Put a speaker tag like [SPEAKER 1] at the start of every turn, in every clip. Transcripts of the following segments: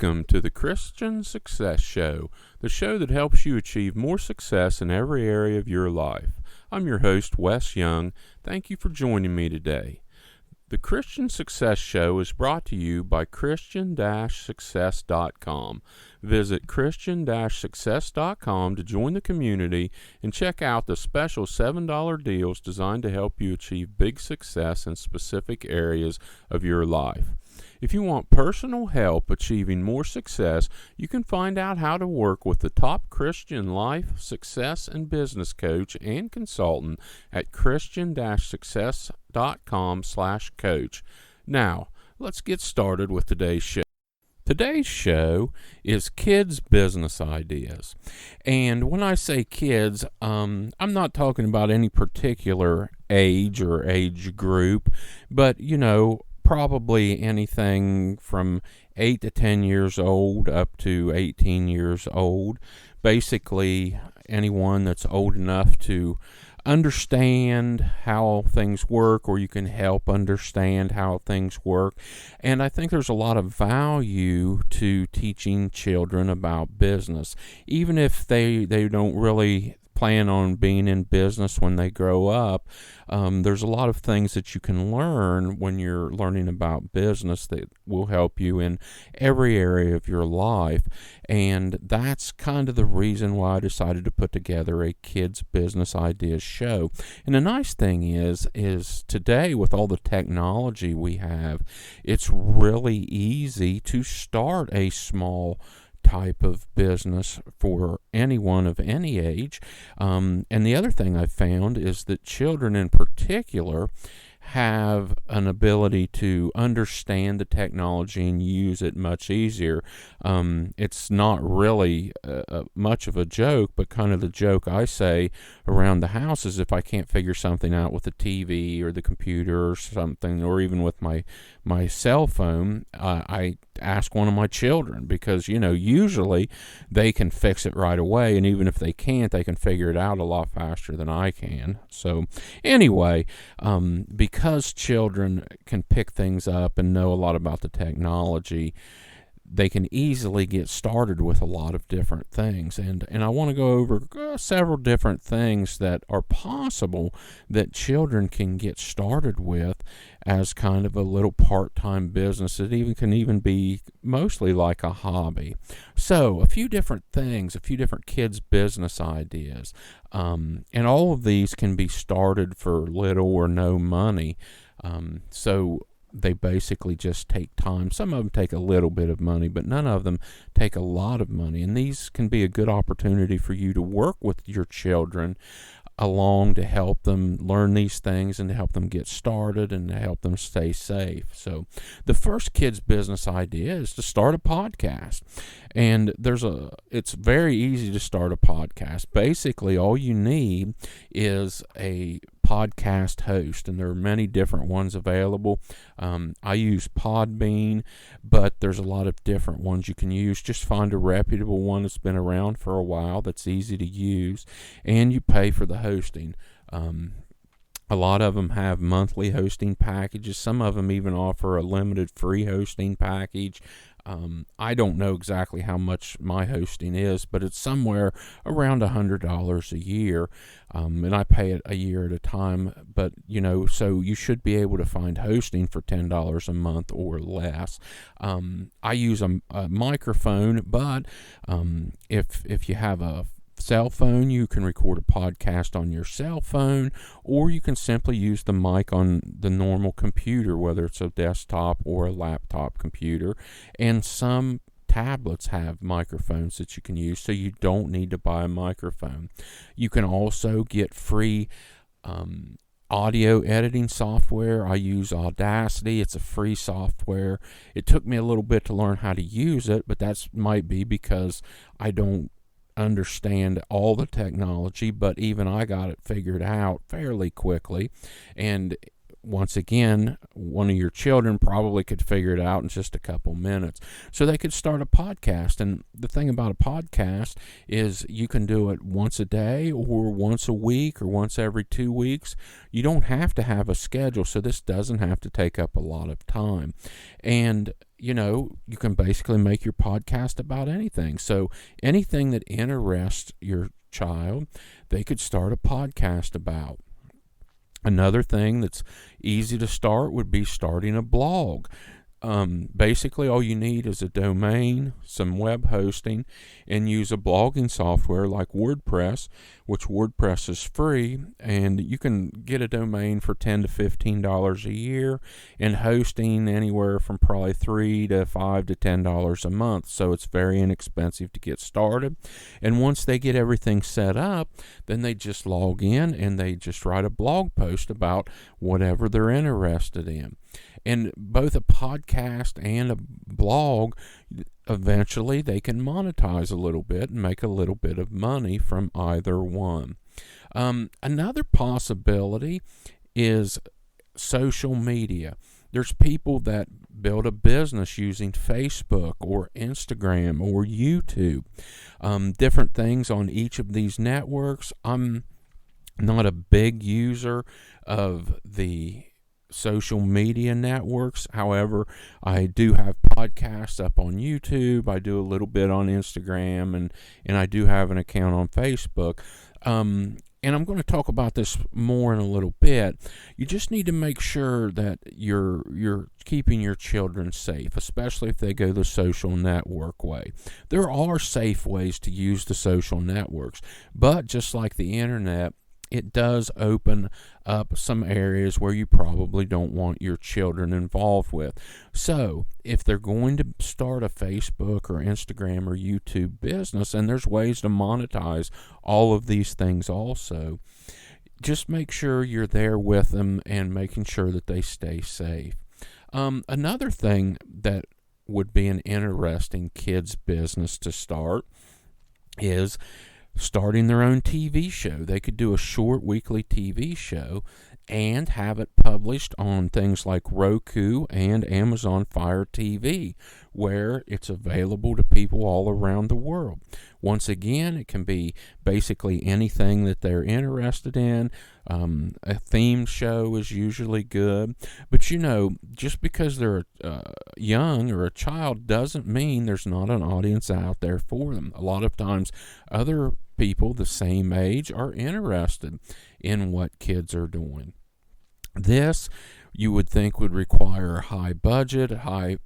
[SPEAKER 1] Welcome to the Christian Success Show, the show that helps you achieve more success in every area of your life. I'm your host, Wes Young. Thank you for joining me today. The Christian Success Show is brought to you by Christian-Success.com. Visit Christian-Success.com to join the community and check out the special $7 deals designed to help you achieve big success in specific areas of your life. If you want personal help achieving more success, you can find out how to work with the top Christian life, success, and business coach and consultant at Christian-Success.com/coach. Now, let's get started with today's show. Today's show is kids' business ideas. And when I say kids, I'm not talking about any particular age or age group, but, probably anything from 8 to 10 years old up to 18 years old. Basically, anyone that's old enough to understand how things work, or you can help understand how things work. And I think there's a lot of value to teaching children about business, even if they don't really plan on being in business when they grow up. There's a lot of things that you can learn when you're learning about business that will help you in every area of your life. And that's kind of the reason why I decided to put together a kids business ideas show. And the nice thing is today, with all the technology we have, it's really easy to start a small type of business for anyone of any age. And the other thing I've found is that children in particular have an ability to understand the technology and use it much easier. It's not really much of a joke, but kind of the joke I say around the house is if I can't figure something out with the TV or the computer or something, or even with my cell phone, I ask one of my children, because, usually they can fix it right away, and even if they can't, they can figure it out a lot faster than I can. So anyway, because children can pick things up and know a lot about the technology, they can easily get started with a lot of different things. And I want to go over several different things that are possible that children can get started with as kind of a little part-time business. It can even be mostly like a hobby. So a few different things, a few different kids' business ideas. And all of these can be started for little or no money. So they basically just take time. Some of them take a little bit of money, but none of them take a lot of money. And these can be a good opportunity for you to work with your children along to help them learn these things and to help them get started and to help them stay safe. So the first kids business idea is to start a podcast. And it's very easy to start a podcast. Basically, all you need is a podcast host, and there are many different ones available. I use Podbean, but there's a lot of different ones you can use. Just find a reputable one that's been around for a while, that's easy to use, and you pay for the hosting. A lot of them have monthly hosting packages. Some of them even offer a limited free hosting package. I don't know exactly how much my hosting is, but it's somewhere around $100 a year, and I pay it a year at a time. But so you should be able to find hosting for $10 a month or less. I use a microphone, but if you have a cell phone, you can record a podcast on your cell phone, or you can simply use the mic on the normal computer, whether it's a desktop or a laptop computer. And some tablets have microphones that you can use, so you don't need to buy a microphone. You can also get free audio editing software. I use Audacity. It's a free software. It took me a little bit to learn how to use it, but that might be because I don't understand all the technology, but even I got it figured out fairly quickly. And once again, one of your children probably could figure it out in just a couple minutes. So they could start a podcast. And the thing about a podcast is you can do it once a day or once a week or once every 2 weeks. You don't have to have a schedule, so this doesn't have to take up a lot of time. And you can basically make your podcast about anything. So anything that interests your child, they could start a podcast about. Another thing that's easy to start would be starting a blog. Basically, all you need is a domain, some web hosting, and use a blogging software like WordPress, which WordPress is free, and you can get a domain for $10 to $15 a year, and hosting anywhere from probably $3 to $5 to $10 a month. So it's very inexpensive to get started. And once they get everything set up, then they just log in and they just write a blog post about whatever they're interested in. And both a podcast and a blog, eventually they can monetize a little bit and make a little bit of money from either one. Another possibility is social media. There's people that build a business using Facebook or Instagram or YouTube. Different things on each of these networks. I'm not a big user of the social media networks. However, I do have podcasts up on YouTube. I do a little bit on Instagram, and I do have an account on Facebook. And I'm going to talk about this more in a little bit. You just need to make sure that you're keeping your children safe, especially if they go the social network way. There are safe ways to use the social networks, but just like the internet, it does open up some areas where you probably don't want your children involved with. So if they're going to start a Facebook or Instagram or YouTube business, and there's ways to monetize all of these things also, just make sure you're there with them and making sure that they stay safe. Another thing that would be an interesting kids business to start is starting their own TV show. They could do a short weekly TV show and have it published on things like Roku and Amazon Fire TV, where it's available to people all around the world. Once again, it can be basically anything that they're interested in. A theme show is usually good, but just because they're young or a child doesn't mean there's not an audience out there for them. A lot of times other people the same age are interested in what kids are doing. This, you would think, would require a high budget, high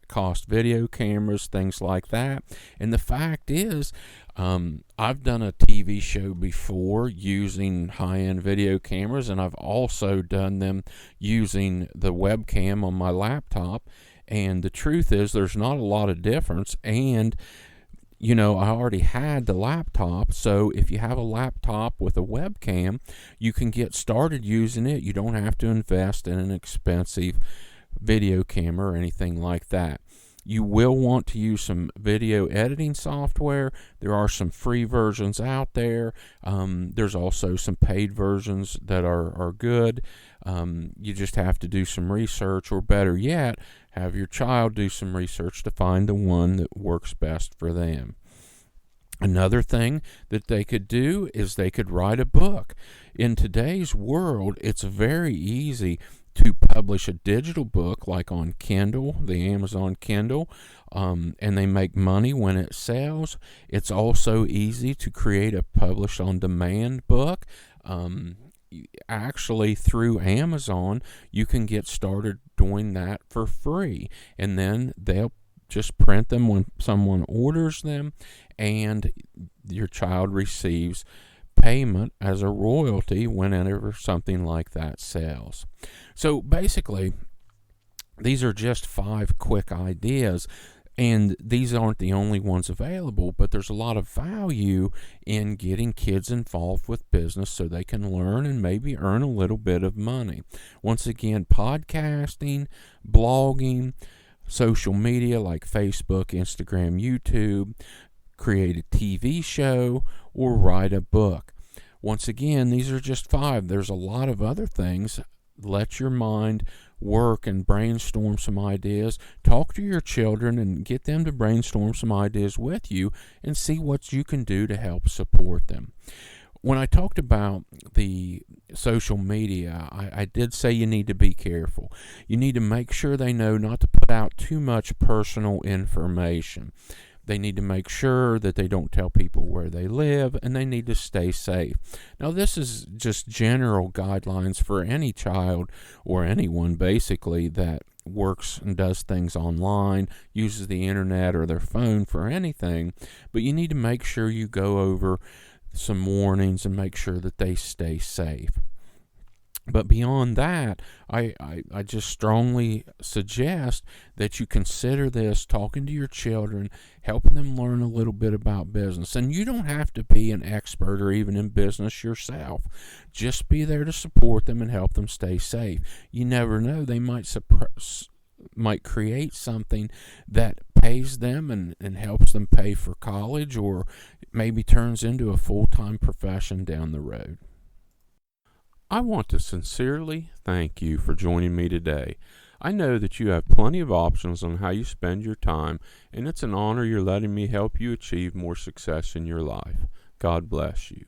[SPEAKER 1] cost video cameras, things like that. And the fact is, I've done a TV show before using high-end video cameras, and I've also done them using the webcam on my laptop. And the truth is, there's not a lot of difference. And I already had the laptop, so if you have a laptop with a webcam, you can get started using it. You don't have to invest in an expensive video camera or anything like that. You will want to use some video editing software. There are some free versions out there. There's also some paid versions that are good. You just have to do some research, or better yet, have your child do some research to find the one that works best for them. Another thing that they could do is they could write a book. In today's world, it's very easy to publish a digital book, like on Kindle, the Amazon Kindle, and they make money when it sells. It's also easy to create a publish on demand book. Actually, through Amazon, you can get started doing that for free, and then they'll just print them when someone orders them, and your child receives payment as a royalty whenever something like that sells. So basically, these are just 5 quick ideas, and these aren't the only ones available, but there's a lot of value in getting kids involved with business so they can learn and maybe earn a little bit of money. Once again, podcasting, blogging, social media like Facebook, Instagram, YouTube, create a TV show, or write a book. Once again, these are just 5. There's a lot of other things let your mind work and brainstorm some ideas. Talk to your children and get them to brainstorm some ideas with you and see what you can do to help support them. When I talked about the social media, I did say you need to be careful. You need to make sure they know not to put out too much personal information. They need to make sure that they don't tell people where they live, and they need to stay safe. Now, this is just general guidelines for any child or anyone, basically, that works and does things online, uses the internet or their phone for anything. But you need to make sure you go over some warnings and make sure that they stay safe. But beyond that, I just strongly suggest that you consider this, talking to your children, helping them learn a little bit about business. And you don't have to be an expert or even in business yourself. Just be there to support them and help them stay safe. You never know, they might create something that pays them and helps them pay for college, or maybe turns into a full-time profession down the road. I want to sincerely thank you for joining me today. I know that you have plenty of options on how you spend your time, and it's an honor you're letting me help you achieve more success in your life. God bless you.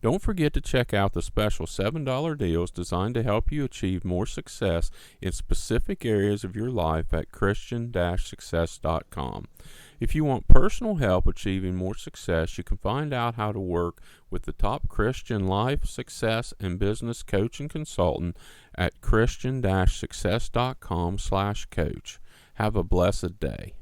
[SPEAKER 1] Don't forget to check out the special $7 deals designed to help you achieve more success in specific areas of your life at Christian-success.com. If you want personal help achieving more success, you can find out how to work with the top Christian life, success, and business coach and consultant at Christian-success.com/coach. Have a blessed day.